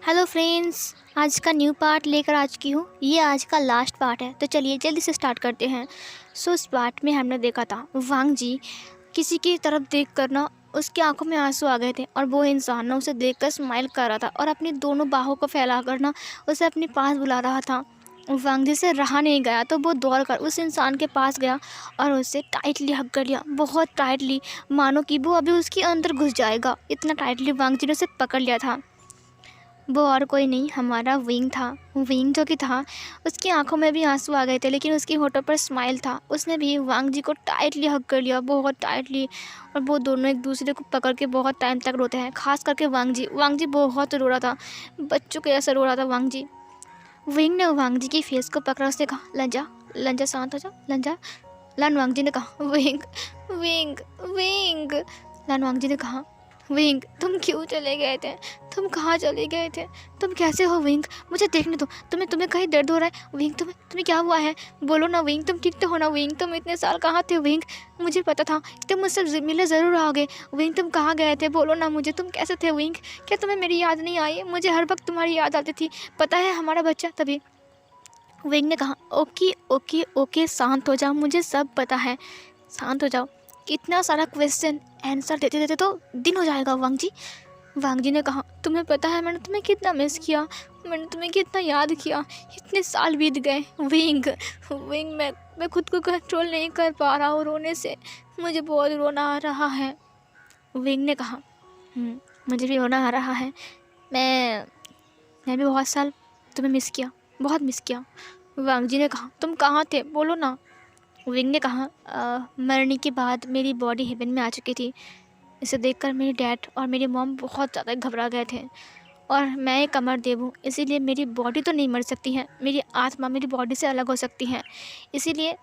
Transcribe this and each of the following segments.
Hello friends, आज का new part लेकर आ चुकी हूँ। ये आज का लास्ट पार्ट है, तो चलिए जल्दी से स्टार्ट करते हैं। इस पार्ट में हमने देखा था वांग जी किसी की तरफ देख कर ना उसकी आंखों में आंसू आ गए थे और वो इंसान ना उसे देखकर स्माइल कर रहा था और अपनी दोनों बाहों को फैला कर ना उसे अपने पास बुला रहा था। वांग जी से रहा नहीं गया तो वो दौड़ कर उस इंसान के पास गया और उसे टाइटली हग कर लिया, बहुत टाइटली, मानो कि वो अभी उसके अंदर घुस जाएगा। इतना टाइटली वांग जी ने उसे पकड़ लिया था। वो और कोई नहीं, हमारा विंग था। विंग जो कि था, उसकी आंखों में भी आंसू आ गए थे लेकिन उसकी होठों पर स्माइल था। उसने भी वांग जी को टाइटली हग कर लिया, बहुत टाइटली, और वो दोनों एक दूसरे को पकड़ के बहुत टाइम तक रोते हैं। खास करके वांग जी बहुत रो रहा था, बच्चों के ऐसा रो रहा था वांग जी। विंग ने वांग जी की फेस को पकड़ा, उसने कहा लंजा, लंजा शांत हो जा, लंजा। लान वांग जी ने कहा विंग, विंग, विंग। लान वांग जी ने कहा विंग, तुम क्यों चले गए थे? तुम कहाँ चले गए थे? तुम कैसे हो विंग? मुझे देखने दो। तुम्हें तुम्हें कहीं दर्द हो रहा है विंग? तुम्हें तुम्हें क्या हुआ है? बोलो ना विंग, तुम ठीक तो हो ना विंग? तुम इतने साल कहाँ थे विंग? मुझे पता था तुम मुझसे मिले ज़रूर आओगे विंग। तुम कहाँ गए थे? बोलो ना मुझे, तुम कैसे थे विंग? क्या तुम्हें मेरी याद नहीं आई? मुझे हर वक्त तुम्हारी याद आती थी, पता है हमारा बच्चा। तभी विंग ने कहा ओके ओके ओके, शांत हो जाओ, मुझे सब पता है, शांत हो जाओ। इतना सारा क्वेश्चन आंसर देते देते तो दिन हो जाएगा वांग जी। वांग जी ने कहा तुम्हें पता है मैंने तुम्हें कितना मिस किया, मैंने तुम्हें कितना याद किया, इतने साल बीत गए विंग। विंग, मैं खुद को कंट्रोल नहीं कर पा रहा हूँ रोने से, मुझे बहुत रोना आ रहा है। विंग ने कहा मुझे भी रोना आ रहा है, मैं भी बहुत साल तुम्हें मिस किया, बहुत मिस किया। वांग जी ने कहा तुम कहाँ थे, बोलो ना। विंग ने कहा मरने के बाद मेरी बॉडी हेवन में आ चुकी थी। इसे देखकर मेरे डैड और मेरी मॉम बहुत ज़्यादा घबरा गए थे, और मैं एक अमर देव हूँ, इसीलिए मेरी बॉडी तो नहीं मर सकती है, मेरी आत्मा मेरी बॉडी से अलग हो सकती है। इसीलिए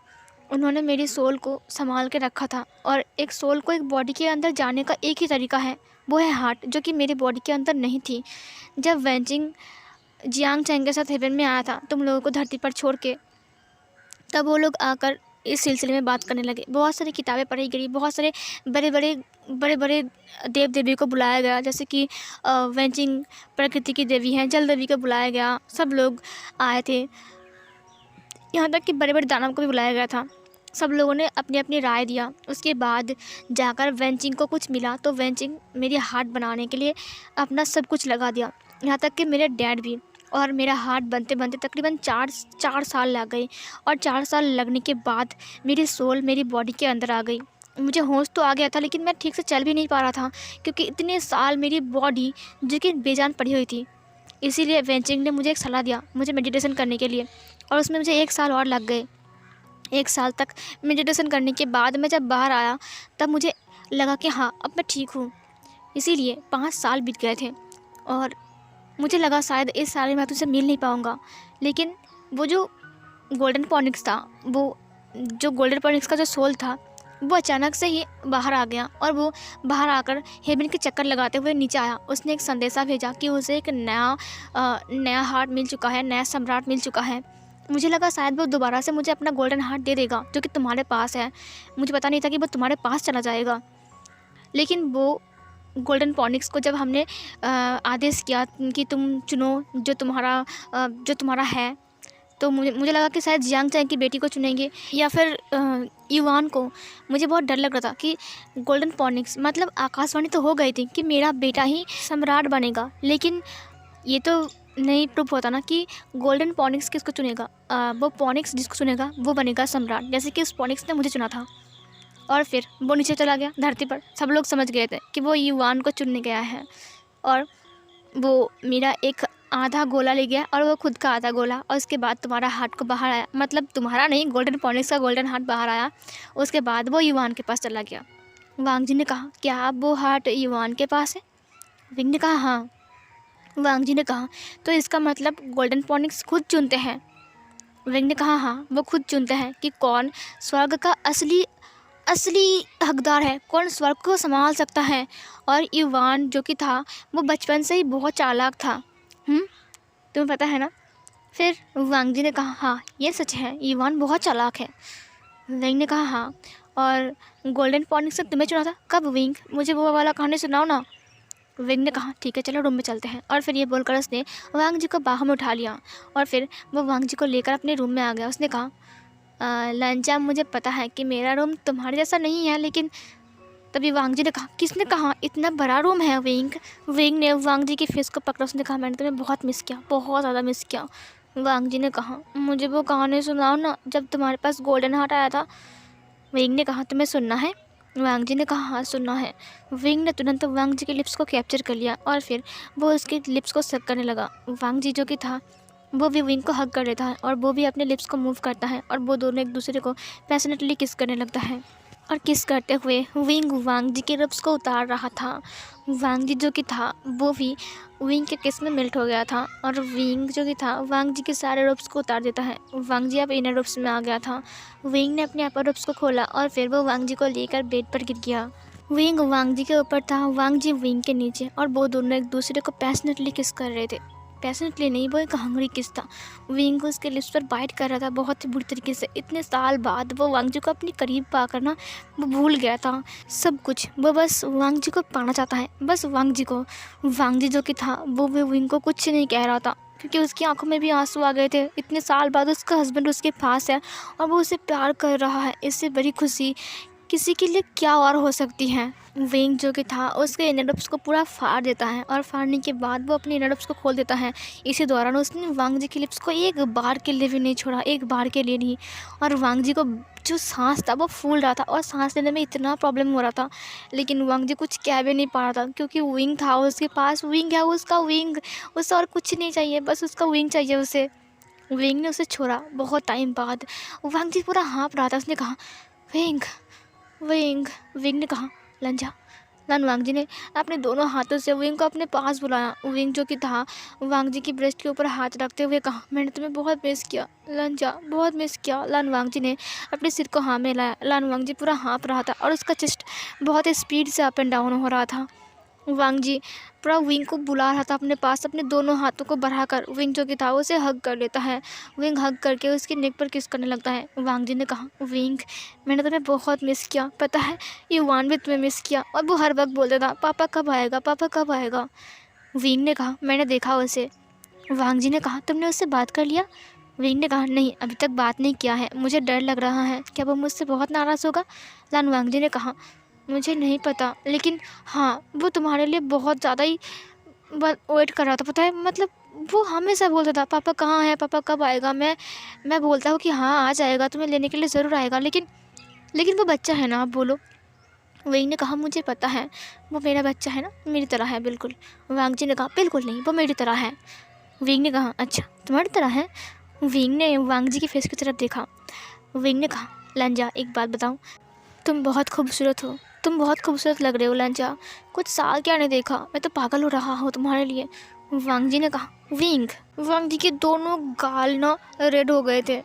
उन्होंने मेरी सोल को संभाल के रखा था, और एक सोल को एक बॉडी के अंदर जाने का एक ही तरीका है, वो है हार्ट, जो कि मेरी बॉडी के अंदर नहीं थी। जब वेंजिंग जियांग चैंग के साथ हेवन में आया था तुम लोगों को धरती पर छोड़ के, तब वो लोग आकर इस सिलसिले में बात करने लगे। बहुत सारी किताबें पढ़ी गई, बहुत सारे बड़े बड़े देव देवी को बुलाया गया, जैसे कि वेंचिंग प्रकृति की देवी हैं, जल देवी को बुलाया गया, सब लोग आए थे, यहाँ तक कि बड़े बड़े दानव को भी बुलाया गया था। सब लोगों ने अपनी अपनी राय दिया। उसके बाद जाकर वेंचिंग को कुछ मिला तो वेंचिंग मेरी हार्ट बनाने के लिए अपना सब कुछ लगा दिया, यहाँ तक कि मेरे डैड भी। और मेरा हार्ट बनते बनते तकरीबन चार साल लग गई, और 4 साल लगने के बाद मेरी सोल मेरी बॉडी के अंदर आ गई। मुझे होश तो आ गया था लेकिन मैं ठीक से चल भी नहीं पा रहा था, क्योंकि इतने साल मेरी बॉडी जो कि बेजान पड़ी हुई थी। इसीलिए वेंचिंग ने मुझे एक सलाह दिया मुझे मेडिटेशन करने के लिए, और उसमें मुझे 1 साल और लग गए। 1 साल तक मेडिटेशन करने के बाद मैं जब बाहर आया तब मुझे लगा कि हाँ अब मैं ठीक हूँ। इसीलिए 5 साल बीत गए थे, और मुझे लगा शायद इस साल में मैं तुझसे मिल नहीं पाऊँगा। लेकिन वो जो गोल्डन पॉनिक्स था, वो जो गोल्डन पॉनिक्स का जो सोल था, वो अचानक से ही बाहर आ गया, और वो बाहर आकर हेवन के चक्कर लगाते हुए नीचे आया। उसने एक संदेशा भेजा कि उसे एक नया हार्ट मिल चुका है, नया सम्राट मिल चुका है। मुझे लगा शायद वो दोबारा से मुझे अपना गोल्डन हार्ट दे देगा जो कि तुम्हारे पास है। मुझे पता नहीं था कि वो तुम्हारे पास चला जाएगा। लेकिन वो गोल्डन पॉनिक्स को जब हमने आदेश किया कि तुम चुनो जो तुम्हारा है, तो मुझे लगा कि शायद जियांग चैंग की बेटी को चुनेंगे या फिर युवान को। मुझे बहुत डर लग रहा था कि गोल्डन पॉनिक्स, मतलब आकाशवाणी तो हो गई थी कि मेरा बेटा ही सम्राट बनेगा, लेकिन ये तो नहीं प्रूफ होता ना कि गोल्डन पॉनिक्स किसको चुनेगा। वो पॉनिक्स जिसको चुनेगा वो बनेगा सम्राट, जैसे कि उस पॉनिक्स ने मुझे चुना था। और फिर वो नीचे चला गया धरती पर। सब लोग समझ गए थे कि वो युवान को चुनने गया है, और वो मेरा एक आधा गोला ले गया और वो खुद का आधा गोला, और उसके बाद तुम्हारा हार्ट को बाहर आया, मतलब तुम्हारा नहीं, गोल्डन पॉनिक्स का गोल्डन हार्ट बाहर आया। उसके बाद वो युवान के पास चला गया। वांग जी ने कहा क्या अब वो हार्ट युवान के पास है? विंग ने कहा हाँ। वांग जी ने कहा तो इसका मतलब गोल्डन पॉनिक्स खुद चुनते हैं? विंग ने कहा हाँ, वो खुद चुनते हैं कि कौन स्वर्ग का असली हकदार है, कौन स्वर्ग को संभाल सकता है। और युवान जो कि था वो बचपन से ही बहुत चालाक था, तुम्हें पता है ना। फिर वांग जी ने कहा हाँ ये सच है, युवान बहुत चालाक है। विंग ने कहा हाँ, और गोल्डन पॉनिक्स ने तुम्हें चुना था कब विंग? मुझे वो वाला कहानी सुनाओ ना। विंग ने कहा ठीक है चलो रूम में चलते हैं। और फिर ये बोलकर उसने वांग जी को बाहों में उठा लिया और फिर वो वांग जी को लेकर अपने रूम में आ गया। उसने कहा लंचा मुझे पता है कि मेरा रूम तुम्हारे जैसा नहीं है, लेकिन तभी वांग जी ने कहा किसने कहा इतना बड़ा रूम है विंग। विंग ने वांग जी की फेस को पकड़ा। उसने कहा मैंने तुम्हें बहुत मिस किया, बहुत ज़्यादा मिस किया। वांग जी ने कहा मुझे वो कहानी सुनाओ ना जब तुम्हारे पास गोल्डन हार्ट आया था। विंग ने कहा तुम्हें सुनना है। वांग जी ने कहा हाँ सुनना है। विंग ने तुरंत वांग जी के लिप्स को कैप्चर कर लिया और फिर वो उसके लिप्स को सक करने लगा। वांग जी जो कि था वो भी विंग को हग कर लेता है और वो भी अपने लिप्स को मूव करता है और वो दोनों एक दूसरे को पैशनेटली किस करने लगता है। और किस करते हुए विंग वांग जी के लिप्स को उतार रहा था। वांग जी जो कि था वो भी विंग के किस में मेल्ट हो गया था और विंग जो कि था वांग जी के सारे लिप्स को उतार देता है। वांग जी अब इनर लिप्स में आ गया था। विंग ने अपने अपर लिप्स को खोला और फिर वो वांग जी को लेकर बेड पर गिर गया। विंग वांग जी के ऊपर था, वांग जी विंग के नीचे और वो दोनों एक दूसरे को पैशनेटली किस कर रहे थे। पैशनेटली नहीं, वो एक हंगरी किस था। विंग को उसके लिप्स पर बाइट कर रहा था बहुत ही बुरी तरीके से। इतने साल बाद वो वांग जी को अपने करीब पाकर ना वो भूल गया था सब कुछ। वो बस वांग जी को पाना चाहता है, बस वांग जी को। वांग जी जो कि था वो भी विंग को कुछ नहीं कह रहा था क्योंकि उसकी आंखों में भी आंसू आ गए थे। इतने साल बाद उसका हस्बैंड उसके पास है और वो उसे प्यार कर रहा है। इससे बड़ी खुशी किसी के लिए क्या और हो सकती है। विंग जो कि था उसके इनर लिप्स को पूरा फाड़ देता है और फाड़ने के बाद वो अपने इनर लिप्स को खोल देता है। इसी दौरान उसने वांग जी के लिप्स को एक बार के लिए भी नहीं छोड़ा, एक बार के लिए नहीं। और वांग जी को जो सांस था वो फूल रहा था और सांस लेने में इतना प्रॉब्लम हो रहा था, लेकिन वांग जी कुछ कह भी नहीं पा रहा था क्योंकि विंग था उसके पास। विंग है उसका विंग, उससे और कुछ नहीं चाहिए, बस उसका विंग चाहिए उसे। विंग ने उसे छोड़ा बहुत टाइम बाद। वांग जी पूरा हाँफ रहा था। उसने कहा विंग विंग। विंग ने कहा लंजा। लन वांग जी ने अपने दोनों हाथों से विंग को अपने पास बुलाया। विंग जो कि था वांग जी की ब्रेस्ट के ऊपर हाथ रखते हुए कहा मैंने तुम्हें बहुत मिस किया लंजा, बहुत मिस किया। लन वांग जी ने अपने सिर को हाँ में लाया। लन वांग जी पूरा हाँफ रहा था और उसका चेस्ट बहुत स्पीड से अप एंड डाउन हो रहा था। वांग जी पूरा विंग को बुला रहा था अपने पास, अपने दोनों हाथों को बढ़ाकर। विंग जो कि था उसे हग कर लेता है। विंग हग करके उसकी नेक पर किस करने लगता है। वांग जी ने कहा विंग मैंने तुम्हें बहुत मिस किया, पता है युवान भी तुम्हें मिस किया। और वो हर वक्त बोलता था पापा कब आएगा, पापा कब आएगा। विंग ने कहा मैंने देखा उसे। वांग जी ने कहा तुमने उससे बात कर लिया। विंग ने कहा नहीं अभी तक बात नहीं किया है, मुझे डर लग रहा है, क्या वो मुझसे बहुत नाराज़ होगा। लान वांग जी ने कहा मुझे नहीं पता, लेकिन हाँ वो तुम्हारे लिए बहुत ज़्यादा ही वेट कर रहा था, पता है। मतलब वो हमेशा बोलता था पापा कहाँ है, पापा कब आएगा। मैं बोलता हूँ कि हाँ आ जाएगा, तुम्हें लेने के लिए ज़रूर आएगा, लेकिन वो बच्चा है ना, आप बोलो। विंग ने कहा मुझे पता है वो मेरा बच्चा है ना, मेरी तरह है बिल्कुल। वांग जी ने कहा बिल्कुल नहीं, वो मेरी तरह है। विंग ने कहा अच्छा तुम्हारी तरह है। विंग ने वांग जी की फेस की तरफ देखा। विंग ने कहा लंजा एक बात बताऊँ, तुम बहुत खूबसूरत हो, तुम बहुत खूबसूरत लग रहे हो लंजा। कुछ साल क्या नहीं देखा, मैं तो पागल हो रहा हूँ तुम्हारे लिए। वांग जी ने कहा विंग। वांग जी के दोनों गाल ना रेड हो गए थे।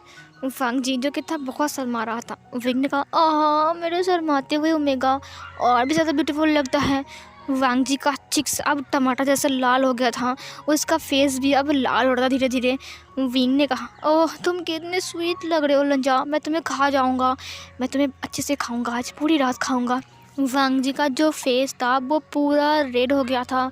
वांग जी जो कि था बहुत शर्मा रहा था। विंग ने कहा आह मेरे शर्माते हुए ओमेगा और भी ज़्यादा ब्यूटीफुल लगता है। वांग जी का चिक्स अब टमाटर जैसा लाल हो गया था, उसका फेस भी अब लाल हो रहा था धीरे धीरे। विंग ने कहा ओह तुम कितने स्वीट लग रहे हो लंजा, मैं तुम्हें खा जाऊंगा, मैं तुम्हें अच्छे से खाऊंगा, आज पूरी रात खाऊंगा। वांग जी का जो फेस था वो पूरा रेड हो गया था,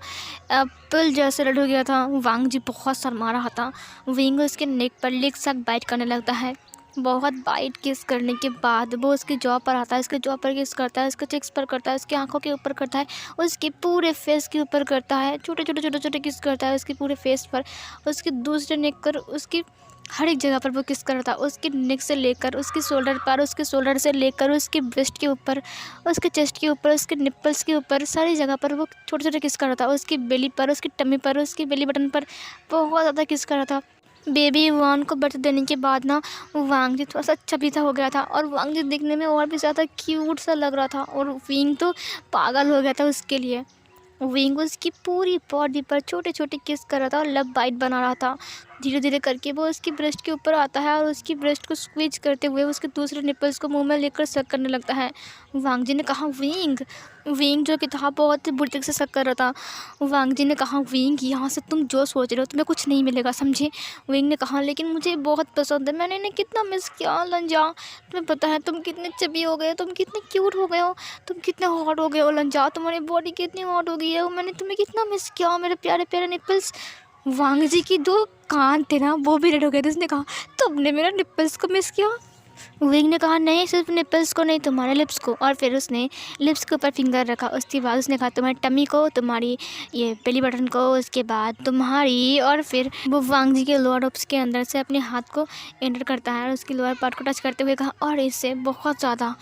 एप्पल जैसे रेड हो गया था। वांग जी बहुत शर्मा रहा था। विंग उसके नेक पर लिक सक बाइट करने लगता है। बहुत बाइट किस करने के बाद वो उसकी जॉ पर आता है, उसके जॉ पर किस करता है, उसके चिक्स पर करता है, उसकी आंखों के ऊपर करता है, उसके पूरे फेस के ऊपर करता है, छोटे छोटे छोटे छोटे किस करता है उसके पूरे फेस पर, उसके दूसरे नेक पर, उसकी हर एक जगह पर वो किस कर रहा था। उसके नेक से लेकर उसके शोल्डर पर, उसके शोल्डर से लेकर उसके ब्रेस्ट के ऊपर, उसके चेस्ट के ऊपर, उसके निप्पल्स के ऊपर, सारी जगह पर वो छोटे छोटे किस कर रहा था। उसकी बेली पर, उसकी टमी पर, उसकी बेली बटन पर बहुत ज़्यादा किस कर रहा था। बेबी वान को बर्थ देने के बाद ना वांग जी थोड़ा सा चबीता हो गया था और वांग जी दिखने में और भी ज़्यादा क्यूट सा लग रहा था और विंग तो पागल हो गया था उसके लिए। विंग उसकी पूरी बॉडी पर छोटे छोटे किस कर रहा था और लव बाइट बना रहा था। धीरे धीरे करके वो उसकी ब्रेस्ट के ऊपर आता है और उसकी ब्रेस्ट को स्क्वीज करते हुए उसके दूसरे निपल्स को मुंह में लेकर सक करने लगता है। वांग जी ने कहा विंग। विंग जो कि था बहुत ही बुरी तरीके से सक कर रहा था। वांग जी ने कहा विंग यहाँ से तुम जो सोच रहे हो तुम्हें कुछ नहीं मिलेगा, समझे। विंग ने कहा लेकिन मुझे बहुत पसंद है, मैंने इन्हें कितना मिस किया लंजा। तुम्हें पता है तुम कितने चबी हो गए, तुम कितने क्यूट हो गए हो, तुम कितने हॉट हो गए हो लंजा, तुम्हारी बॉडी कितनी हॉट हो गई है, मैंने तुम्हें कितना मिस किया मेरे प्यारे प्यारे निपल्स। वांग जी की दो कान थे ना वो भी रेड हो गए थे। उसने कहा तुमने मेरा निपल्स को मिस किया। विंग ने कहा नहीं, सिर्फ निपल्स को नहीं, तुम्हारे लिप्स को। और फिर उसने लिप्स के ऊपर फिंगर रखा। उसके बाद उसने कहा तुम्हारी टमी को, तुम्हारी ये बेली बटन को, उसके बाद तुम्हारी। और फिर वो वांग जी के लोअर लिप्स के अंदर से अपने हाथ को एंटर करता है और उसकी लोअर पार्ट को टच करते हुए कहा और इससे बहुत ज़्यादा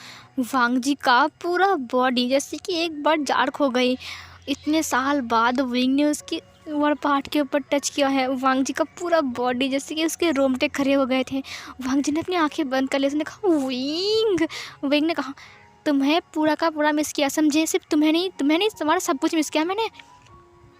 वांग जी का पूरा बॉडी जैसे कि एक बार जाड़ खो गई। इतने साल बाद विंग ने उसकी लोअर पार्ट के ऊपर टच किया है। वांग जी का पूरा बॉडी जैसे कि उसके रोंगटे खड़े हो गए थे। वांग जी ने अपनी आंखें बंद कर ली। उसने कहा विंग। विंग ने कहा तुम्हें पूरा का पूरा मिस किया, समझे, सिर्फ तुम्हें नहीं तुम्हारा सब कुछ मिस किया मैंने।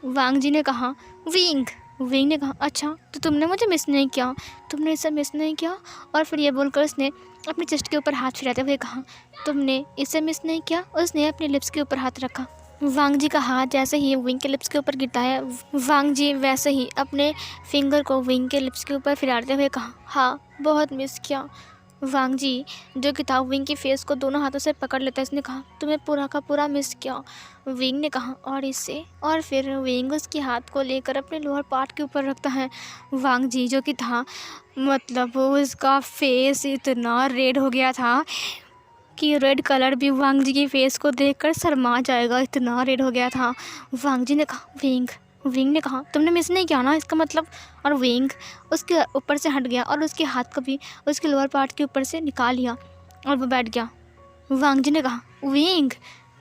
वांग जी ने कहा विंग। विंग ने कहा अच्छा तो तुमने मुझे मिस नहीं किया, तुमने इसे मिस नहीं किया। और फिर ये बोलकर उसने अपने चेस्ट के ऊपर हाथ फिराते हुए कहा तुमने इसे मिस नहीं किया। उसने अपने लिप्स के ऊपर हाथ रखा। वांग जी का हाथ जैसे ही विंग के लिप्स के ऊपर गिरता है, वांग जी वैसे ही अपने फिंगर को विंग के लिप्स के ऊपर फिराते हुए कहा हाँ बहुत मिस किया। वांग जी जो कि था विंग की फेस को दोनों हाथों से पकड़ लेता है। उसने कहा तुम्हें पूरा का पूरा मिस किया। विंग ने कहा और इससे। और फिर विंग उसके हाथ को लेकर अपने लोअर पार्ट के ऊपर रखता है। वांग जी जो कि था मतलब उसका फेस इतना रेड हो गया था कि रेड कलर भी वांग जी की फेस को देखकर शर्मा जाएगा, इतना रेड हो गया था। वांग जी ने कहा विंग। विंग ने कहा तुमने मिस नहीं किया ना इसका मतलब। और विंग उसके ऊपर से हट गया और उसके हाथ को भी उसके लोअर पार्ट के ऊपर से निकाल लिया और वो बैठ गया। वांग जी ने कहा विंग।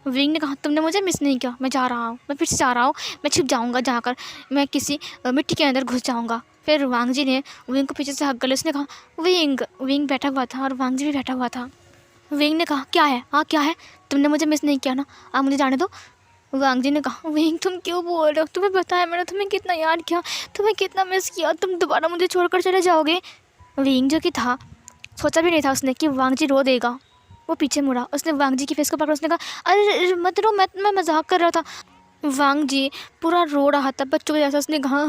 विंग ने कहा तुमने मुझे मिस नहीं किया, मैं जा रहा हूँ, मैं फिर से जा रहा हूँ, मैं छिप जाऊँगा जाकर, मैं किसी मिट्टी के अंदर घुस जाऊँगा। फिर वांग जी ने विंग को पीछे से हक कर लिया। उसने कहा विंग। विंग बैठा हुआ था और वांग जी भी बैठा हुआ था। विंग ने कहा क्या है, हाँ क्या है, तुमने मुझे मिस नहीं किया ना, आप मुझे जाने दो। वांग जी ने कहा विंग तुम क्यों बोल रहे हो, तुम्हें पता है मैंने तुम्हें कितना याद किया, तुम्हें कितना मिस किया, तुम दोबारा मुझे छोड़कर चले जाओगे। विंग जो कि था सोचा भी नहीं था उसने कि वांग जी रो देगा। वो पीछे मुड़ा, उसने वांग जी की फेस को पकड़ा। उसने कहा अरे मत रो, मैं मजाक कर रहा था। वांग जी पूरा रो रहा था बच्चों के जैसा। उसने कहा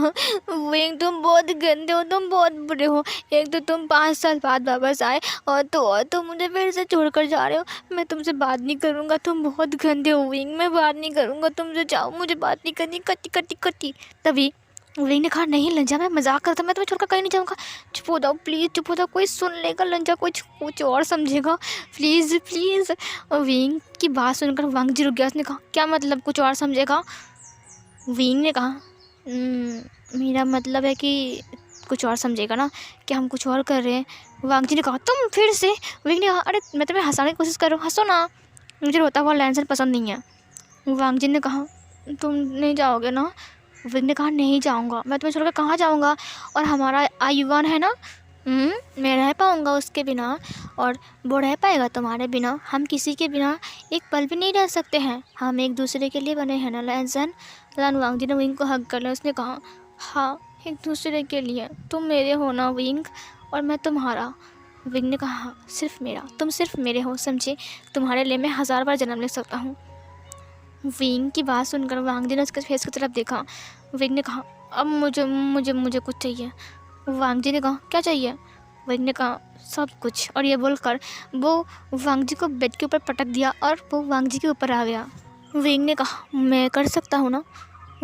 विंग तुम बहुत गंदे हो, तुम बहुत बुरे हो, एक तो तुम 5 साल बाद वापस आए और तो मुझे फिर से छोड़कर जा रहे हो। मैं तुमसे बात नहीं करूँगा, तुम बहुत गंदे हो विंग, मैं बात नहीं करूँगा तुमसे, जाओ, मुझे बात नहीं करनी, कटी कटी कटी। तभी विंग ने कहा नहीं लंजा मैं मजाक करता, मैं तुम्हें छोड़कर कहीं नहीं जाऊँगा, चुप हो जाओ प्लीज़, चुप हो जाओ, कोई सुन लेगा लंजा, कुछ और समझेगा, प्लीज़ प्लीज़। और विंग की बात सुनकर वांग जी रुक गया। उसने कहा क्या मतलब कुछ और समझेगा। विंग ने कहा मेरा मतलब है कि कुछ और समझेगा ना कि हम कुछ और कर रहे हैं। वांग जी ने कहा तुम फिर से। विंग ने कहा अरे मैं तुम्हें हंसाने की कोशिश कर रहा हूँ, हंसो ना, मुझे रोता हुआ लैंसन पसंद नहीं है। वांग जी ने कहा तुम नहीं जाओगे ना। विंग ने कहा नहीं जाऊँगा, मैं तुम्हें छोड़कर कहाँ जाऊँगा, और हमारा आयुवान है ना, मैं रह पाऊँगा उसके बिना और वो रह पाएगा तुम्हारे बिना। हम किसी के बिना एक पल भी नहीं रह सकते हैं, हम एक दूसरे के लिए बने हैं ना लैंसन। वांग जी ने विंग को हग कर लिया। उसने कहा हाँ एक दूसरे के लिए, तुम मेरे हो ना विंग और मैं तुम्हारा। विंग ने कहा हाँ सिर्फ मेरा, तुम सिर्फ मेरे हो, समझे, तुम्हारे लिए मैं 1000 बार जन्म ले सकता हूँ। विंग की बात सुनकर वांग जी ने उसके फेस की तरफ देखा। विंग ने कहा अब मुझे मुझे मुझे कुछ चाहिए। वांग जी ने कहा क्या चाहिए। विंग ने कहा सब कुछ। और ये बोलकर वो वांग जी को बेड के ऊपर पटक दिया और वो वांग जी के ऊपर आ गया। विंग ने कहा मैं कर सकता हूँ ना।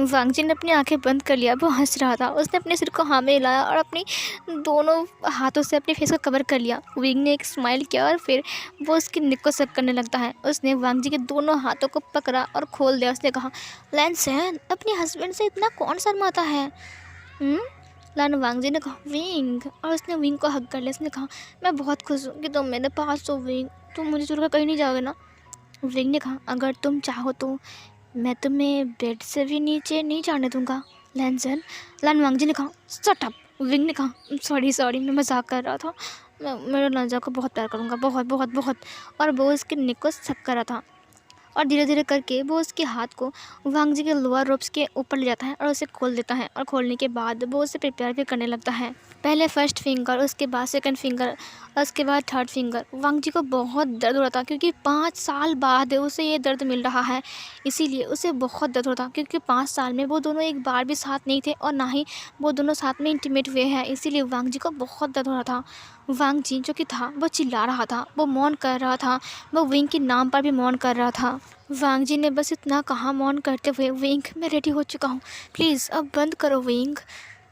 वांग जी ने अपनी आंखें बंद कर लिया। वो हंस रहा था। उसने अपने सिर को हाँ में हिलाया और अपनी दोनों हाथों से अपने फेस को कवर कर लिया। विंग ने एक स्माइल किया और फिर वो उसकी निक को सक करने लगता है। उसने वांग जी के दोनों हाथों को पकड़ा और खोल दिया। उसने कहा लैंसन अपने हस्बैंड से इतना कौन शर्माता है। वांग जी ने कहा विंग, और उसने विंग को हग कर लिया। उसने कहा मैं बहुत खुश हूँ कि तुम मेरे पास हो विंग, तुम मुझे छोड़कर कहीं नहीं जाओगे ना। विंग ने कहा अगर तुम चाहो तो मैं तुम्हें बेड से भी नीचे नहीं जाने दूंगा लैंसन। वांग जी ने कहा शट अप। विंग ने कहा सॉरी मैं मजाक कर रहा था, मैं मेरे लंजा को बहुत प्यार करूँगा, बहुत बहुत बहुत। और वो उसके निक को सक कर रहा था। और धीरे धीरे करके वो उसके हाथ को वांग जी के लोअर रोब्स के ऊपर ले जाता है और उसे खोल देता है। और खोलने के बाद वो उसे प्रिपेयर भी करने लगता है। पहले फर्स्ट फिंगर, उसके बाद सेकंड फिंगर, और उसके बाद थर्ड फिंगर। वांग जी को बहुत दर्द हो रहा था क्योंकि 5 साल बाद उसे ये दर्द मिल रहा है, इसीलिए उसे बहुत दर्द हो रहा था क्योंकि 5 साल में वो दोनों एक बार भी साथ नहीं थे और ना ही वो दोनों साथ में इंटीमेट हुए हैं, इसीलिए वांग जी को बहुत दर्द हो रहा था। वांग जी जो कि था वो चिल्ला रहा था, वो मौन कर रहा था, वो विंग के नाम पर भी मौन कर रहा था। वांग जी ने बस इतना कहा मौन करते हुए, विंग मैं रेडी हो चुका हूँ, प्लीज़ अब बंद करो विंग।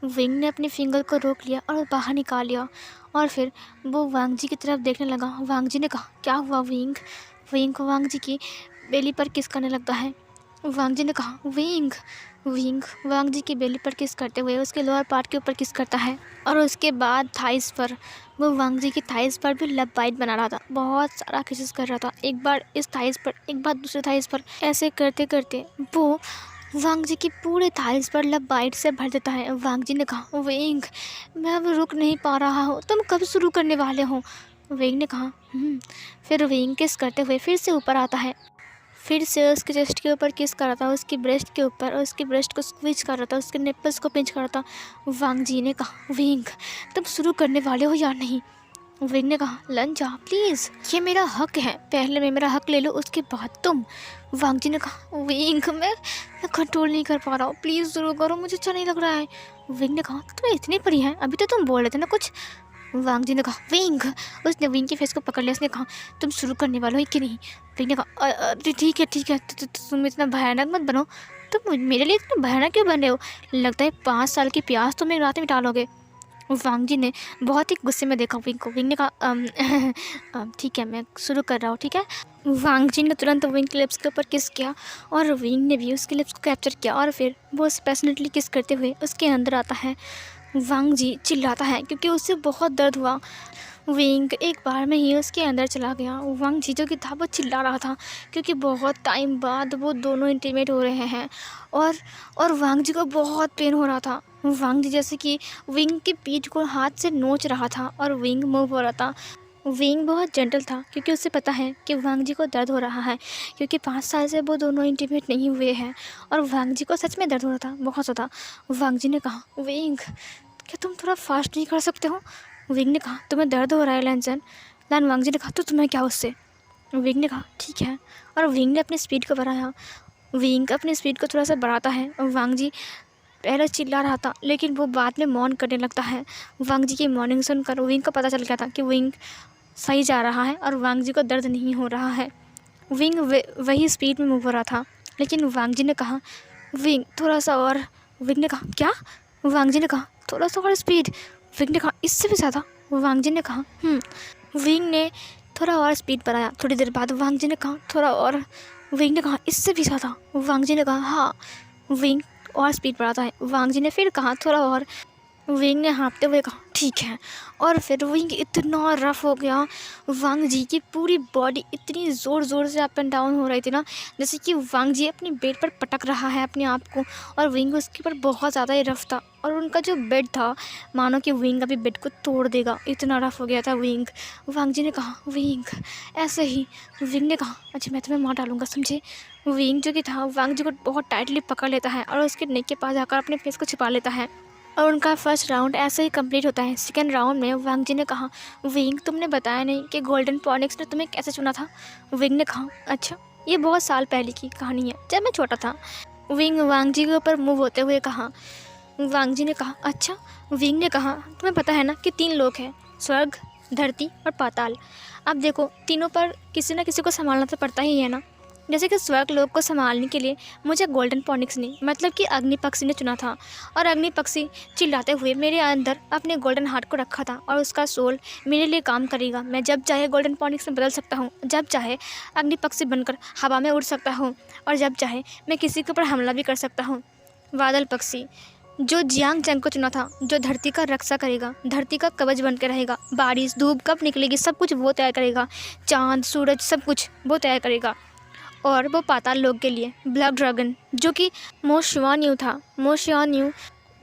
विंग ने अपने फिंगर को रोक लिया और बाहर निकाल लिया और फिर वो वांग जी की तरफ देखने लगा। वांग जी ने कहा क्या हुआ विंग? विंग को वांग जी की बेली पर किस करने लगता है। वांग जी ने कहा विंग। विंग वांग जी की बेली पर किस करते हुए उसके लोअर पार्ट के ऊपर किस करता है और उसके बाद थाइस पर। वो वांग जी की थाइस पर भी लव बाइट बना रहा था, बहुत सारा किसेस कर रहा था, एक बार इस थाइस पर, एक बार दूसरे थाइस पर। ऐसे करते करते वो वांग जी की पूरे थाइस पर लव बाइट से भर देता है। वांग जी ने कहा विंग मैं अब रुक नहीं पा रहा हूँ, तुम कब शुरू करने वाले हो? विंग ने कहा फिर विंग किस करते हुए फिर से ऊपर आता है, फिर से उसके चेस्ट के ऊपर किस कर रहा था, उसकी ब्रेस्ट के ऊपर, और उसकी ब्रेस्ट को स्क्वीज कर रहा था, उसके निप्पल्स को पिंच कर रहा था। वांग जी ने कहा विंग तुम शुरू करने वाले हो या नहीं? विंग ने कहा लंजा प्लीज़, ये मेरा हक है, पहले मैं मेरा हक ले लो उसके बाद तुम। वांग जी ने कहा विंग मैं कंट्रोल नहीं कर पा रहा हूँ, प्लीज़ शुरू करो, मुझे अच्छा नहीं लग रहा है। विंग ने कहा तुम इतनी परी हैं, अभी तो तुम बोल रहे थे ना कुछ। वांग जी ने कहा विंग। उसने विंग के फेस को पकड़ लिया, उसने कहा तुम शुरू करने वाले हो कि नहीं? विंग ने कहा ठीक है ठीक है, तुम इतना भयानक मत बनो, तुम मेरे लिए इतना भयानक क्यों बन रहे हो? लगता है 5 साल की प्यास तुम एक रात में टालोगे। वांग जी ने बहुत ही गुस्से में देखा विंग को। विंग ने कहा ठीक है मैं शुरू कर रहा हूँ, ठीक है। वांग जी ने तुरंत विंग के लिप्स के ऊपर किस किया और विंग ने भी उसके लिप्स को कैप्चर किया और फिर वो पैशनेटली किस करते हुए उसके अंदर आता है। वांग जी चिल्लाता है क्योंकि उसे बहुत दर्द हुआ। विंग एक बार में ही उसके अंदर चला गया। वांग जी जो कि था वो चिल्ला रहा था क्योंकि बहुत टाइम बाद वो दोनों इंटीमेट हो रहे हैं और वांग जी को बहुत पेन हो रहा था। वांग जी जैसे कि विंग की पीठ को हाथ से नोच रहा था और विंग मूव हो रहा था। विंग बहुत जेंटल था क्योंकि उसे पता है कि वांग जी को दर्द हो रहा है क्योंकि 5 साल से वो दोनों इंटीमेट नहीं हुए हैं और वांग जी को सच में दर्द हो रहा था, बहुत ज़्यादा। वांग जी ने कहा विंग क्या तुम थोड़ा फास्ट नहीं कर सकते हो? विंग ने कहा तुम्हें दर्द हो रहा है लैंसन। वांग जी ने कहा तो तुम्हें क्या उससे? विंग ने कहा ठीक है, और विंग ने अपनी स्पीड को बढ़ाया। विंग अपनी स्पीड को थोड़ा सा बढ़ाता है और वांग जी पहले चिल्ला रहा था लेकिन वो बाद में मौन करने लगता है। वांग जी की मॉर्निंग सुनकर विंग को पता चल गया था कि विंग सही जा रहा है और वांग जी को दर्द नहीं हो रहा है। विंग वही स्पीड में मूव हो रहा था लेकिन वांग जी ने कहा विंग थोड़ा सा और। विंग ने कहा क्या? वांग जी ने कहा थोड़ा सा और स्पीड। विंग ने कहा इससे भी ज़्यादा। वांग जी ने कहा विंग ने थोड़ा और स्पीड बढ़ाया। थोड़ी देर बाद वांग जी ने कहा थोड़ा और। विंग ने कहा इससे भी ज़्यादा। वांग जी ने कहा हाँ। विंग और स्पीड बढ़ाता है। वांग जी ने फिर कहा थोड़ा और। विंग ने हाँफते हुए कहा ठीक है, और फिर विंग इतना रफ हो गया। वांग जी की पूरी बॉडी इतनी ज़ोर ज़ोर से अप एंड डाउन हो रही थी ना, जैसे कि वांग जी अपनी बेड पर पटक रहा है अपने आप को, और विंग उसके ऊपर बहुत ज़्यादा ही रफ था और उनका जो बेड था मानो कि विंग अभी बेड को तोड़ देगा, इतना रफ हो गया था विंग। वांग जी ने कहा विंग ऐसे ही। विंग ने कहा अच्छा मैं तुम्हें मार डालूंगा समझे। विंग जो कि था वांग जी को बहुत टाइटली पकड़ लेता है और उसके नेक के पास जाकर अपने फेस को छिपा लेता है और उनका फर्स्ट राउंड ऐसे ही कंप्लीट होता है। सेकंड राउंड में वांग जी ने कहा विंग तुमने बताया नहीं कि गोल्डन पॉनिक्स ने तुम्हें कैसे चुना था। विंग ने कहा अच्छा ये बहुत साल पहले की कहानी है, जब मैं छोटा था। विंग वांग जी के ऊपर मूव होते हुए कहा। वांग जी ने कहा अच्छा। विंग ने कहा तुम्हें पता है ना कि 3 लोक हैं, स्वर्ग, धरती और पाताल। अब देखो तीनों पर किसी न किसी को संभालना तो पड़ता ही है ना। जैसे कि स्वर्ग लोक को संभालने के लिए मुझे गोल्डन पॉनिक्स ने मतलब कि अग्नि पक्षी ने चुना था, और अग्नि पक्षी चिल्लाते हुए मेरे अंदर अपने गोल्डन हार्ट को रखा था और उसका सोल मेरे लिए काम करेगा। मैं जब चाहे गोल्डन पॉनिक्स में बदल सकता हूँ, जब चाहे अग्नि पक्षी बनकर हवा में उड़ सकता हूँ और जब चाहे मैं किसी के ऊपर हमला भी कर सकता हूँ। बादल पक्षी जो जियांग जंग को चुना था, जो धरती का रक्षा करेगा, धरती का कवच बन के रहेगा, बारिश धूप कब निकलेगी सब कुछ वो तय करेगा, चाँद सूरज सब कुछ वो तय करेगा। और वो पाताल लोक के लिए ब्लैक ड्रैगन जो कि मोशियान्यू था। मोशियान्यू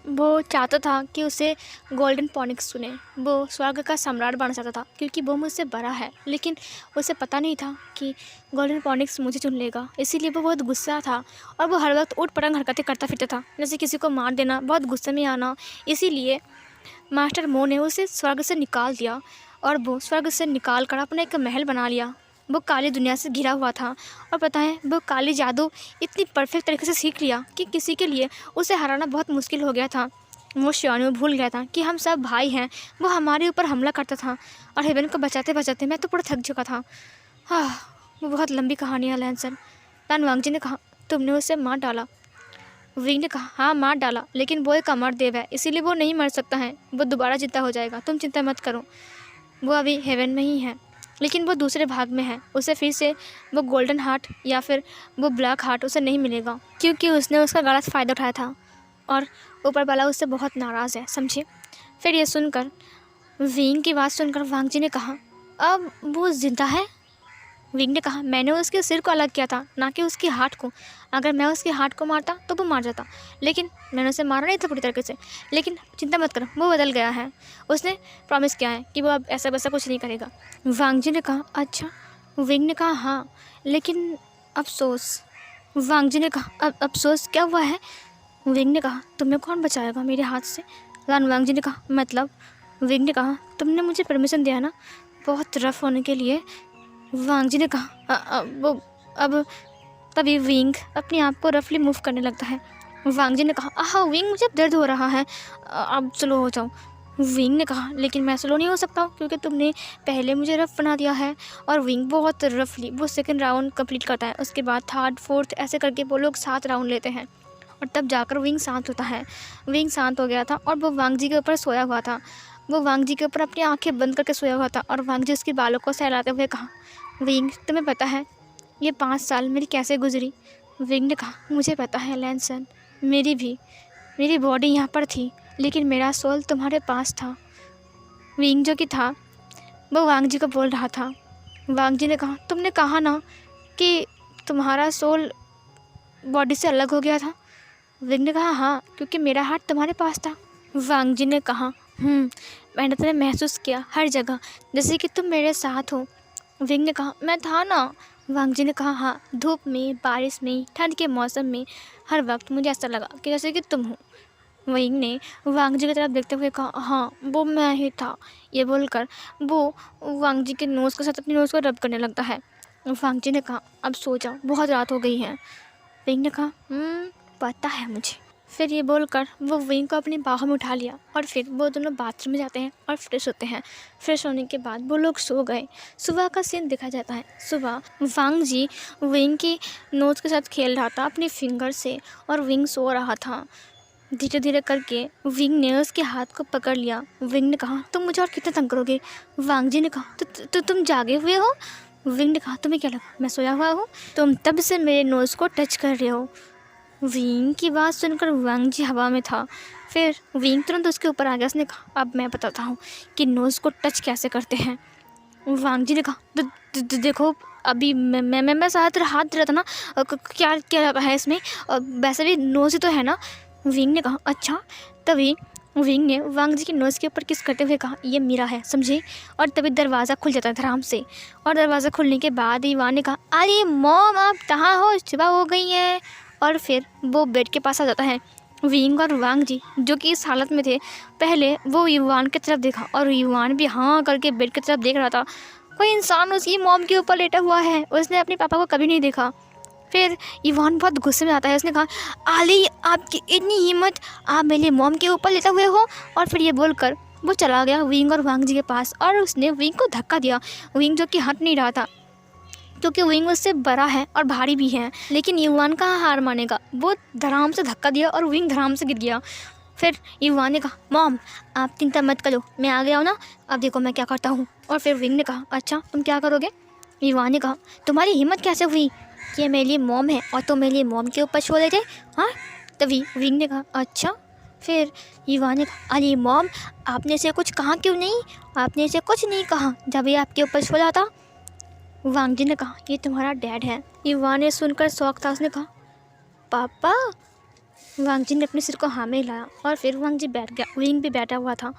वो चाहता था कि उसे गोल्डन पॉनिक्स सुने। वो स्वर्ग का सम्राट बनना चाहता था क्योंकि वो मुझसे बड़ा है, लेकिन उसे पता नहीं था कि गोल्डन पॉनिक्स मुझे चुन लेगा। इसीलिए वो बहुत गुस्सा था और वो हर वक्त ऊट पटांग हरकतें करता फिरता था, जैसे किसी को मार देना, बहुत गुस्से में आना। इसीलिए मास्टर मो ने उसे स्वर्ग से निकाल दिया और वो स्वर्ग से निकाल कर अपना एक महल बना लिया। वो काली दुनिया से घिरा हुआ था और पता है वो काली जादू इतनी परफेक्ट तरीके से सीख लिया कि किसी के लिए उसे हराना बहुत मुश्किल हो गया था। वो शिवानी भूल गया था कि हम सब भाई हैं। वो हमारे ऊपर हमला करता था और हेवन को बचाते बचाते मैं तो पूरा थक चुका था। हाँ, वो बहुत लंबी कहानी है लैंसन। लान वांगजी ने कहा, तुमने उसे मार डाला? विंग ने कहा, हाँ मार डाला, लेकिन वो एक अमर देव है, इसीलिए वो नहीं मर सकता है। वो दोबारा जिंदा हो जाएगा, तुम चिंता मत करो। वो अभी हेवन में ही है, लेकिन वो दूसरे भाग में है। उसे फिर से वो गोल्डन हार्ट या फिर वो ब्लैक हार्ट उसे नहीं मिलेगा, क्योंकि उसने उसका गलत फ़ायदा उठाया था और ऊपर वाला उससे बहुत नाराज़ है, समझे। फिर ये सुनकर, विंग की बात सुनकर वांगजी ने कहा, अब वो जिंदा है? विंग ने कहा, मैंने उसके सिर को अलग किया था, ना कि उसके हार्ट को। अगर मैं उसके हार्ट को मारता तो वो मार जाता, लेकिन मैंने उसे मारा नहीं था पूरी तरीके से। लेकिन चिंता मत करो, वो बदल गया है। उसने प्रॉमिस किया है कि वो अब ऐसा वैसा कुछ नहीं करेगा। वांगजी ने कहा, अच्छा। विंग ने कहा, हाँ, लेकिन अफसोस। वांगजी ने कहा, अब अफसोस क्या हुआ है? विंग ने कहा, तुम्हें कौन बचाएगा मेरे हाथ से? लान वांगजी ने कहा, मतलब? विंग ने कहा, तुमने मुझे परमिशन दिया ना बहुत रफ होने के लिए। वांगजी ने कहा, अब तभी विंग अपने आप को रफली मूव करने लगता है। वांगजी ने कहा, हाँ विंग, मुझे दर्द हो रहा है, अब स्लो हो जाओ। विंग ने कहा, लेकिन मैं स्लो नहीं हो सकता क्योंकि तुमने पहले मुझे रफ बना दिया है। और विंग बहुत रफली वो सेकंड राउंड कंप्लीट करता है। उसके बाद थर्ड फोर्थ ऐसे करके वो लोग 7 राउंड लेते हैं और तब जाकर विंग शांत होता है। विंग शांत हो गया था और वो वांगजी के ऊपर सोया हुआ था। वो वांगजी के ऊपर अपनी आंखें बंद करके सोया हुआ था और वांगजी उसके बालों को सहलाते हुए कहा, विंग, तुम्हें पता है ये 5 साल मेरी कैसे गुजरी? विंग ने कहा, मुझे पता है लैंसन, मेरी बॉडी यहाँ पर थी, लेकिन मेरा सोल तुम्हारे पास था। विंग जो कि था वो वांगजी को बोल रहा था। वांगजी ने कहा, तुमने कहा ना कि तुम्हारा सोल बॉडी से अलग हो गया था? विंग ने कहा, हाँ, क्योंकि मेरा हार्ट तुम्हारे पास था। वांगजी ने कहा, मैंने तुम्हें महसूस किया हर जगह, जैसे कि तुम मेरे साथ हो। विंग ने कहा, मैं था ना। वांगजी ने कहा, हाँ, धूप में, बारिश में, ठंड के मौसम में, हर वक्त मुझे ऐसा लगा कि जैसे कि तुम हो। विंग ने वांगजी की तरफ देखते हुए कहा, हाँ, वो मैं ही था। ये बोलकर वो वांगजी के नोज़ के साथ अपनी नोज़ को रब करने लगता है। वांगजी ने कहा, अब सो जाओ, बहुत रात हो गई है। विंग ने कहा, पता है मुझे। फिर ये बोलकर वो विंग को अपनी बाहों में उठा लिया और फिर वो दोनों बाथरूम में जाते हैं और फ्रेश होते हैं। फ्रेश होने के बाद वो लोग सो गए। सुबह का सीन दिखा जाता है। सुबह वांगजी विंग की नोज़ के साथ खेल रहा था अपनी फिंगर से और विंग सो रहा था। धीरे धीरे करके विंग ने उसके हाथ को पकड़ लिया। विंग ने कहा, तुम मुझे और कितना तंग करोगे? वांगजी ने कहा, तो तुम जागे हुए हो? विंग ने कहा, तुम्हें क्या लगा मैं सोया हुआ हूँ? तुम तब से मेरे नोज़ को टच कर रहे हो। विंग की बात सुनकर वांगजी हवा में था। फिर विंग तुरंत उसके ऊपर आ गया। उसने कहा, अब मैं बताता हूँ कि नोज़ को टच कैसे करते हैं। वांगजी ने कहा, देखो, अभी मैं साथ हाथ दे रहा था ना, क्या क्या है इसमें, वैसे भी नोज़ ही तो है ना। विंग ने कहा, अच्छा। तभी विंग ने वांगजी की नोज़ के ऊपर किस करते हुए कहा, ये मेरा है, समझे। और तभी दरवाज़ा खुल जाता है आराम से। और दरवाज़ा खुलने के बाद इवान ने कहा, अरे मॉम, आप कहाँ हो, सुबह हो गई है। और फिर वो बेड के पास आ जाता है। विंग और वांगजी जो कि इस हालत में थे, पहले वो युवान की तरफ देखा और युवान भी हाँ करके बेड की तरफ देख रहा था। कोई इंसान उसकी मॉम के ऊपर लेटा हुआ है। उसने अपने पापा को कभी नहीं देखा। फिर इवान बहुत गुस्से में आता है। उसने कहा, आली, आपकी इतनी हिम्मत, आप मेरे मॉम के ऊपर लेटे हुए हो। और फिर ये बोलकर वो चला गया विंग और वांगजी के पास और उसने विंग को धक्का दिया। विंग जो कि हट नहीं रहा था क्योंकि विंग उससे बड़ा है और भारी भी है। लेकिन युवान कहाँ हार मानेगा। वो धड़ाम से धक्का दिया और विंग धड़ाम से गिर गया। फिर युवान ने कहा, मॉम, आप चिंता मत करो, मैं आ गया हूँ ना, अब देखो मैं क्या करता हूँ। और फिर विंग ने कहा, अच्छा, तुम क्या करोगे? युवान ने कहा, तुम्हारी हिम्मत कैसे हुई कि ये मेरे लिए मॉम है और तुम मेरे लिए मॉम के ऊपर छोड़ देते? हाँ। तभी विंग ने कहा, अच्छा। फिर युवान ने कहा, अरे मॉम, आपने इसे कुछ कहा क्यों नहीं? आपने इसे कुछ नहीं कहा जब ये आपके ऊपर छोड़ा था। वांगजी ने कहा, ये तुम्हारा डैड है। युवान ने सुनकर शौक था। उसने कहा, पापा? वांग जी ने अपने सिर को हाँ में हिलाया और फिर वांग जी बैठ गया। विंग भी बैठा हुआ था।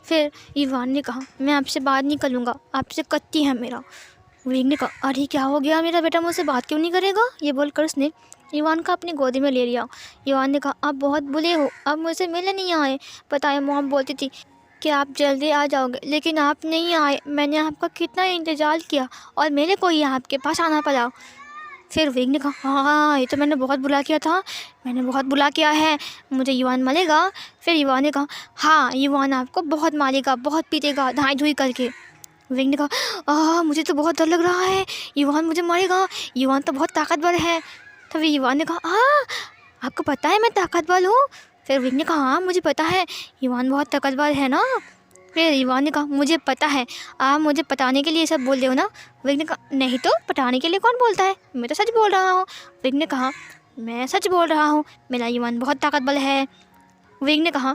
फिर युवान ने कहा, मैं आपसे बात नहीं करूँगा, आपसे कत्ती है मेरा। विंग ने कहा, अरे क्या हो गया, मेरा बेटा मुझसे बात क्यों नहीं करेगा? ये बोलकर उसने युवान का अपनी गोदी में ले लिया। युवान ने कहा, आप बहुत बुरे हो, आप मुझसे मिलने नहीं आए। पता है मॉम बोलती थी कि आप जल्दी आ जाओगे, लेकिन आप नहीं आए। मैंने आपका कितना इंतज़ार किया और मेरे को ही आपके पास आना पड़ा। फिर विंग ने कहा, हाँ ये तो मैंने बहुत बुरा किया था, मैंने बहुत बुरा किया है, मुझे युवान मारेगा। फिर युवान ने कहा, हाँ युवान आपको बहुत मारेगा, बहुत पीटेगा धाई धुई करके। विंग ने कहा, मुझे तो बहुत डर लग रहा है, युवान मुझे मारेगा, युवान तो बहुत ताकतवर है। तभी युवान ने कहा, आपको पता है मैं ताकतवर हूँ? फिर विंग ने कहा, हाँ मुझे पता है, युवान बहुत ताकतवर है ना। फिर युवान ने कहा, मुझे पता है, आप मुझे पटाने के लिए सब बोल रहे हो ना। विंग ने कहा, नहीं तो पटाने के लिए कौन बोलता है, मैं तो सच बोल रहा हूँ। विंग ने कहा, मैं सच बोल रहा हूँ, मेरा युवान बहुत ताकतवर है। विंग ने कहा,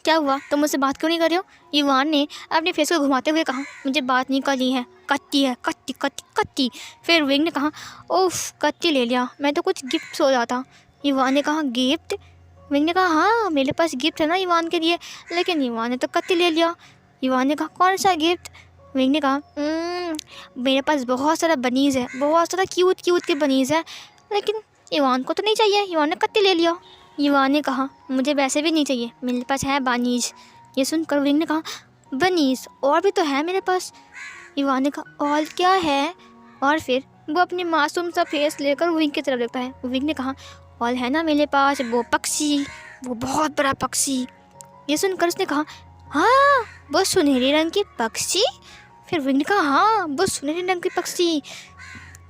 क्या हुआ, तुम मुझसे बात क्यों नहीं कर रहे हो? युवान ने अपने फेस को घुमाते हुए कहा, मुझे बात नहीं करनी है, कत्ती है, कत्ती कत्ती कत्ती। फिर विंग ने कहा, उफ कत्ती ले लिया, मैं तो कुछ गिफ्ट सो रहा था। युवान ने कहा, गिफ्ट? विंग ने कहा, हाँ मेरे पास गिफ्ट है ना युवान के लिए, लेकिन युवान ने तो कत्ती ले लिया। युवान ने कहा, कौन सा गिफ्ट? विंग ने कहा, मेरे पास बहुत सारा बनीज़ है, बहुत सारा क्यूट क्यूट के बनीज़ है, लेकिन युवान को तो नहीं चाहिए, युवान ने कत्ती ले लिया। युवान ने कहा, मुझे वैसे भी नहीं चाहिए, मेरे पास है बनीज़। ये सुनकर विंग ने कहा, बनीज़? और भी तो है मेरे पास। युवान ने कहा, और क्या है? और फिर वो अपनी मासूम सा फेस लेकर विंग की तरफ देखता है। विंग ने कहा, और है ना मेरे पास वो पक्षी, वो बहुत बड़ा पक्षी। ये सुनकर उसने कहा, हाँ वो सुनहरे रंग की पक्षी? फिर विंग ने कहा, हाँ वो सुनहरे रंग की पक्षी।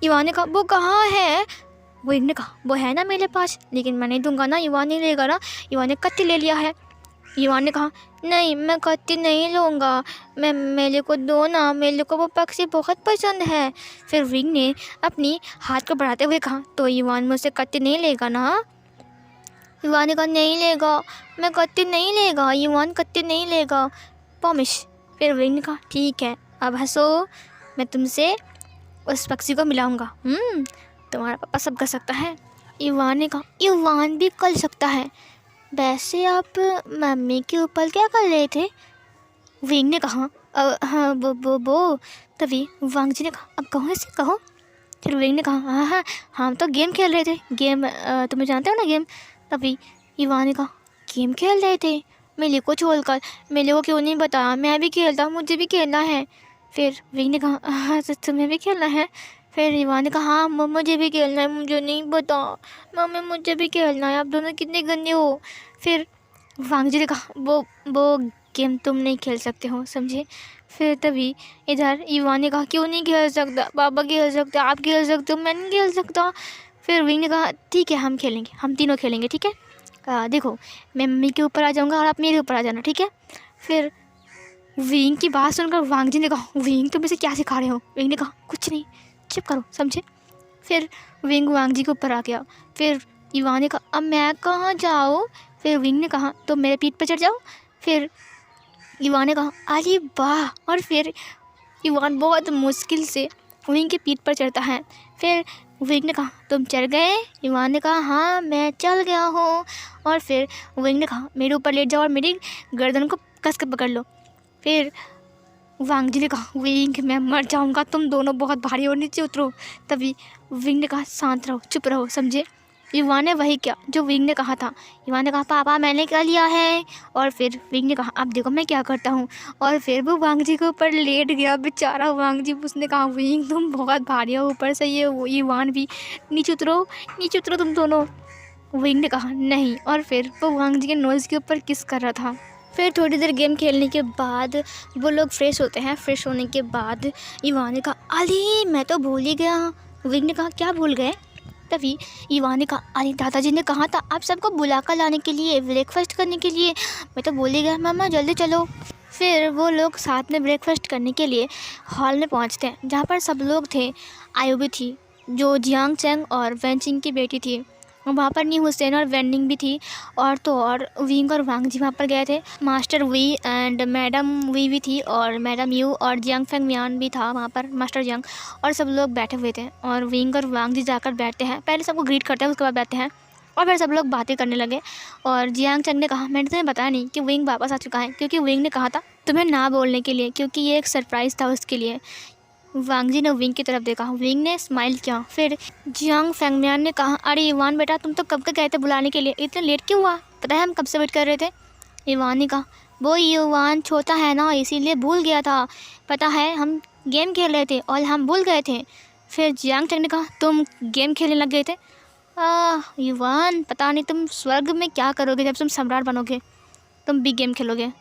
युवान ने कहा, वो कहाँ है? विंग ने कहा, वो है ना मेरे पास, लेकिन मैं नहीं दूंगा ना, युवान नहीं लेगा ना, युवान ने कत्ती ले लिया है। युवान ने कहा, नहीं मैं कत्ती नहीं लूँगा, मैं मेले को दो ना, मेले को वो पक्षी बहुत पसंद है। फिर विंग ने अपनी हाथ को बढ़ाते हुए कहा, तो युवान मुझसे कत्ती नहीं लेगा ना? युवान ने कहा, नहीं लेगा, मैं कत्ती नहीं लेगा, युवान कत्ती नहीं लेगा, प्रॉमिस। फिर विंग ने कहा, ठीक है अब हंसो, मैं तुमसे उस पक्षी को मिलाऊंगा। तुम्हारा पापा सब कर सकता है। युवान ने कहा, युवान भी कर सकता है। वैसे आप मम्मी के ऊपर क्या कर रहे थे? विंग ने कहा, हाँ वो। तभी वांग जी ने कहा, अब कहो ऐसे कहो। फिर विंग ने कहा, हाँ हम तो गेम खेल रहे थे, गेम तुम्हें जानते हो ना गेम। तभी युवान ने कहा, गेम खेल रहे थे? मेले को छोड़कर, मेले को क्यों नहीं बताया, मैं भी खेलता, मुझे भी खेलना है। फिर विंग ने कहा, हाँ तो तुम्हें भी खेलना है? फिर युवान ने कहा, हाँ मुझे भी खेलना है, मुझे नहीं पता मम्मी, मुझे भी खेलना है, आप दोनों कितने गंदे हो। फिर वांग जी ने कहा, वो गेम तुम नहीं खेल सकते हो, समझे। फिर तभी इधर युवान ने कहा, क्यों नहीं खेल सकता, पापा खेल सकते, आप खेल सकते हो, मैं नहीं खेल सकता। फिर विंग ने कहा, ठीक है हम खेलेंगे, हम तीनों खेलेंगे, ठीक है। देखो मैं मम्मी के ऊपर आ जाऊँगा और आप मेरे ऊपर आ जाना, ठीक है। फिर विंग की बात सुनकर वांग जी ने कहा, विंग तुम इसे क्या सिखा रहे हो? विंग ने कहा, कुछ नहीं, चुप करो, समझे। फिर विंग वांग जी के ऊपर आ गया। फिर युवान ने कहा, अब मैं कहाँ जाऊँ? फिर विंग ने कहा, तो मेरे पीठ पर चढ़ जाओ। फिर युवान ने कहा, अरे वाह। और फिर युवान बहुत मुश्किल से विंग की पीठ पर चढ़ता है। फिर विंग ने कहा, तुम चढ़ गए? युवान ने कहा, हाँ मैं चल गया हूँ। और फिर विंग ने कहा, मेरे ऊपर लेट जाओ और मेरी गर्दन को कस कर पकड़ लो। फिर वांग जी ने कहा, विंग मैं मर जाऊंगा, तुम दोनों बहुत भारी हो, नीचे उतरो। तभी विंग ने कहा, शांत रहो, चुप रहो, समझे। युवान ने वही किया जो विंग ने कहा था। युवान ने कहा, पापा मैंने क्या लिया है? और फिर विंग ने कहा, अब देखो मैं क्या करता हूँ। और फिर वो वांग जी के ऊपर लेट गया, बेचारा वांग जी। उसने कहा, विंग तुम बहुत भारी हो, ऊपर से ये युवान भी, नीचे उतरो, नीचे उतरो तुम दोनों। विंग ने कहा, नहीं। और फिर वो वांग जी के नोज़ के ऊपर किस कर रहा था। फिर थोड़ी देर गेम खेलने के बाद वो लोग फ्रेश होते हैं। फ्रेश होने के बाद युवान ने कहा, अरे मैं तो भूल ही गया। विंग ने कहा, क्या भूल गए? तभी युवान ने कहा, अरे दादाजी ने कहा था आप सबको बुला कर लाने के लिए, ब्रेकफास्ट करने के लिए, मैं तो भूल ही गया। मामा जल्दी चलो। फिर वो लोग साथ में ब्रेकफास्ट करने के लिए हॉल में पहुंचते हैं, जहाँ पर सब लोग थे। आयु भी थी, जो जियांग चैंग और वैनचिंग की बेटी थी। वहाँ पर न्यू हुसैन और वेंडिंग भी थी। और तो और विंग और वांग जी वहाँ पर गए थे। Master Wei and madam Wei भी थी, और मैडम यू और जियांग फेंग मियान भी था वहाँ पर, मास्टर जियांग। और सब लोग बैठे हुए थे और विंग और वांग जी जाकर बैठते हैं। पहले सबको ग्रीट करते हैं, उसके बाद बैठते हैं। और फिर सब लोग बातें करने लगे और जियांग चंग ने कहा मैंने तुम्हें बताया नहीं कि विंग वापस आ चुका है, क्योंकि विंग ने कहा था तुम्हें ना बोलने के लिए, क्योंकि ये एक सरप्राइज़ था उसके लिए। वांग जी ने विंग की तरफ देखा, विंग ने स्माइल किया। फिर जियांग फेंगमियान ने कहा अरे इवान बेटा तुम तो कब के गए थे बुलाने के लिए, इतने लेट क्यों हुआ, पता है हम कब से वेट कर रहे थे। इवान ने कहा वो इवान छोटा है ना इसीलिए भूल गया था, पता है हम गेम खेल रहे थे और हम भूल गए थे। फिर जियांग चंग ने कहा तुम गेम खेलने लग गए थे, इवान पता नहीं तुम स्वर्ग में क्या करोगे जब तुम सम्राट बनोगे, तुम भी गेम खेलोगे।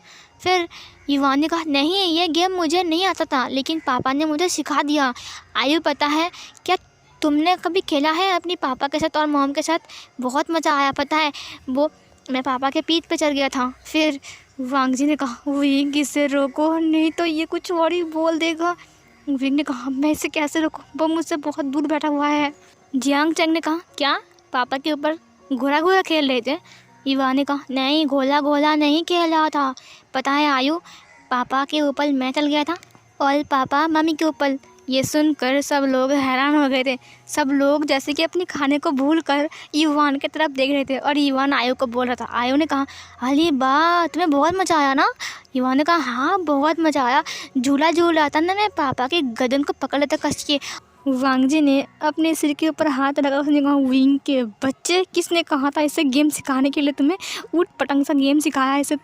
फिर इवान ने कहा नहीं ये गेम मुझे नहीं आता था लेकिन पापा ने मुझे सिखा दिया। आयु पता है क्या तुमने कभी खेला है अपनी पापा के साथ और मॉम के साथ, बहुत मज़ा आया पता है, वो मैं पापा के पीठ पे चढ़ गया था। फिर वांग जी ने कहा विंग इसे रोको नहीं तो ये कुछ और ही बोल देगा। विंग ने कहा मैं इसे कैसे रोकूं, वो मुझसे बहुत दूर बैठा हुआ है। जियांग चंग ने कहा क्या पापा के ऊपर घोड़ा घोड़ा खेल रहे थे। इवान ने कहा नहीं घोला घोला नहीं खेल रहा था, पता है आयु पापा के ऊपर मैं चल गया था और पापा मम्मी के ऊपर। ये सुनकर सब लोग हैरान हो गए थे, सब लोग जैसे कि अपने खाने को भूल कर इवान की तरफ देख रहे थे और इवान आयु को बोल रहा था। आयु ने कहा अरे वाह तुम्हें बहुत मज़ा आया ना। इवान ने कहा हाँ बहुत मज़ा आया, झूला झूल रहा था ना मैं पापा के गर्दन को पकड़ लेता कस के। वांग जी ने अपने सिर के ऊपर हाथ रखा, उसने कहा विंग के बच्चे किसने कहा था इसे गेम सिखाने के लिए, तुम्हें ऊट पटंग सा गेम सिखाया इसे।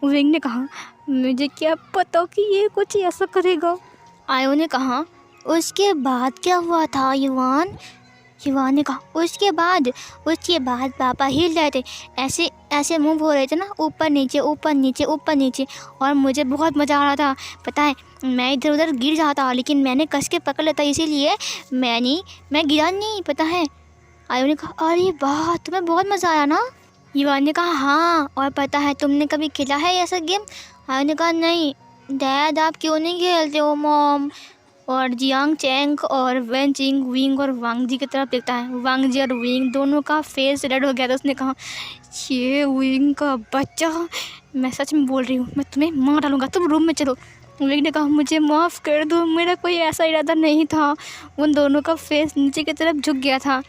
विंग ने कहा मुझे क्या पता कि ये कुछ ऐसा करेगा। आयो ने कहा उसके बाद क्या हुआ था युवान। युवान ने कहा उसके बाद पापा हिल रहे थे, ऐसे ऐसे मूव हो रहे थे ना ऊपर नीचे ऊपर नीचे ऊपर नीचे, और मुझे बहुत मज़ा आ रहा था। पता है मैं इधर उधर गिर जाता लेकिन मैंने कस के पकड़ लेता, इसीलिए मैं गिरा नहीं पता है। आयो ने कहा अरे वाह तुम्हें बहुत मज़ा आया ना। युवान ने कहा हाँ, और पता है तुमने कभी खेला है ऐसा गेम। आयो ने कहा नहीं डैड आप क्यों नहीं खेलते हो मॉम। और जियांग चैंग और वेन चिंग विंग और वांग जी की तरफ देखता है। वांग जी और विंग दोनों का फेस रेड हो गया था। उसने कहा ये विंग का बच्चा, मैं सच में बोल रही हूँ, मैं तुम्हें मार डालूंगा, तुम रूम में चलो। विंग ने कहा मुझे माफ़ कर दो, मेरा कोई ऐसा इरादा नहीं था। उन दोनों का फेस नीचे की तरफ झुक गया था।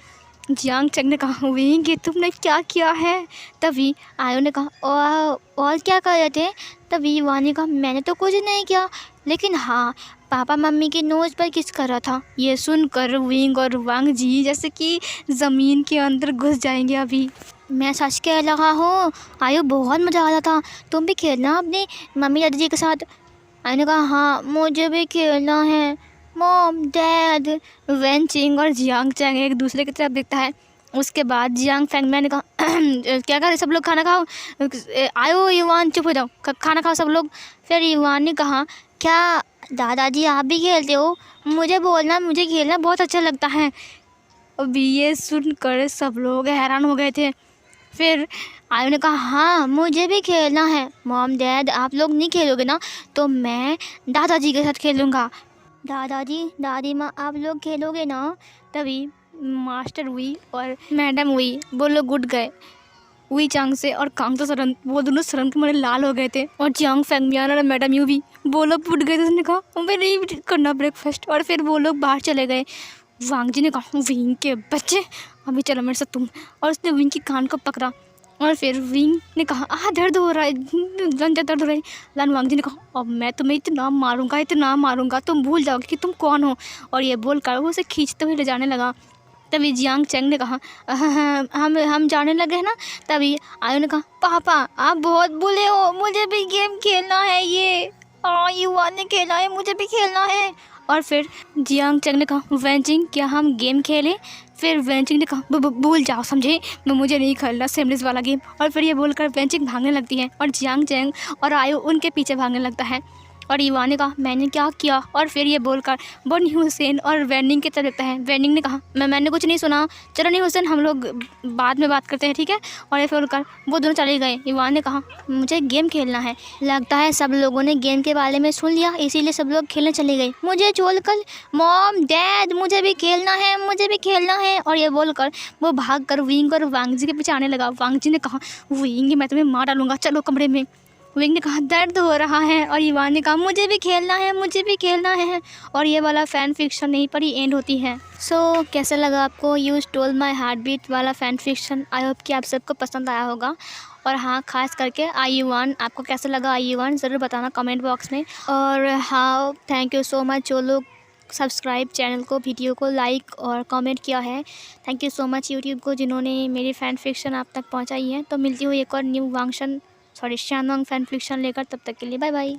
जियांग चैंग ने कहा विंग ये तुमने क्या किया है। तभी आयो ने कहा और क्या कर रहे थे। तभी वान ने कहा मैंने तो कुछ नहीं किया, लेकिन हाँ पापा मम्मी के नोज़ पर किस कर रहा था। ये सुनकर विंग और वांग जी जैसे कि ज़मीन के अंदर घुस जाएंगे। अभी मैं सच कह रहा हूँ आयो बहुत मज़ा आ रहा था, तुम भी खेलना अपने मम्मी दादी जी के साथ। आयो ने कहा हाँ मुझे भी खेलना है मॉम डैड। वेन चिंग और जियांग चैंग एक दूसरे की तरफ देखता है। उसके बाद जियांग फेंगमैन ने कहा क्या कर रहे सब लोग, खाना खाओ। आयो युवान चुप हो जाओ, खाना खाओ सब लोग। फिर युवान ने कहा क्या दादाजी आप भी खेलते हो, मुझे बोलना, मुझे खेलना बहुत अच्छा लगता है। अभी ये सुनकर सब लोग हैरान हो गए थे। फिर आयु ने कहा हाँ मुझे भी खेलना है मॉम डैड, आप लोग नहीं खेलोगे ना तो मैं दादाजी के साथ खेलूँगा। दादाजी दादी माँ आप लोग खेलोगे ना। तभी मास्टर वी और मैडम वी वो लोग उठ गए। वी चांग से और कांग तो सरन वो दोनों शर्म के मारे लाल हो गए थे, और जियांग फेंगमियान और मैडम यू भी वो लोग उठ गए थे। उसने कहा हमें नहीं करना ब्रेकफास्ट, और फिर वो लोग बाहर चले गए। वांग जी ने कहा विंग के बच्चे अभी चलो मेरे साथ तुम, और उसने विंग की कान को पकड़ा। और फिर विंग ने कहा दर्द हो रहा है, दर्द हो रहा है। लान वांग जी ने कहा अब मैं तुम्हें इतना मारूंगा तुम भूल जाओगे कि तुम कौन हो। और ये बोलकर वो उसे खींचते हुए ले जाने लगा। तभी जियांग चैंग ने कहा हम जाने लगे हैं ना। तभी आयु ने कहा पापा आप बहुत बुले हो, मुझे भी गेम खेलना है, ये युवा ने खेला है मुझे भी खेलना है। और फिर जियांग चैंग ने कहा वेंचिंग क्या हम गेम खेलें। फिर वेंचिंग ने कहा भूल जाओ समझे, मुझे नहीं खेलना सेमलिस वाला गेम। और फिर ये बोलकर वेंचिंग भागने लगती है और जियांग चैंग और आयु उनके पीछे भागने लगता है। और युवा ने कहा मैंने क्या किया। और फिर ये बोलकर वो न्यू हुसैन और वेनिंग की तरफ देखता है। वेनिंग ने कहा मैंने कुछ नहीं सुना, चलो न्यू हुसैन हम लोग बाद में बात करते हैं ठीक है। और ये फिर बोलकर वो दोनों चले गए। युवा ने कहा मुझे गेम खेलना है, लगता है सब लोगों ने गेम के बारे में सुन लिया इसीलिए सब लोग खेलने चले गए, मुझे छोड़कर मॉम डैड मुझे भी खेलना है। और ये बोलकर वो भाग कर विंग और वांग जी के पीछे आने लगा। वांग जी ने कहा विंग मैं तुम्हें मार डालूंगा, चलो कमरे में। विंग ने कहा दर्द हो रहा है और युवान ने कहा मुझे भी खेलना है, मुझे भी खेलना है। और ये वाला फ़ैन फिक्शन यहीं पर ही एंड होती है। सो कैसा लगा आपको you stole my heart beat वाला फ़ैन फिक्शन? आई होप कि आप सबको पसंद आया होगा। और हाँ, ख़ास करके आई युवान, आपको कैसा लगा आई युवान ज़रूर बताना कमेंट बॉक्स में। और हाँ, थैंक यू सो मच जो लोग सब्सक्राइब चैनल को, वीडियो को लाइक और कमेंट किया है। Thank you so much YouTube को जिन्होंने मेरी फ़ैन फिक्शन आप तक पहुंचाई है। तो मिलती हुई एक और न्यू वांगशन सॉरी शानवांग फ़ैन फिक्शन लेकर, तब तक के लिए बाय बाय।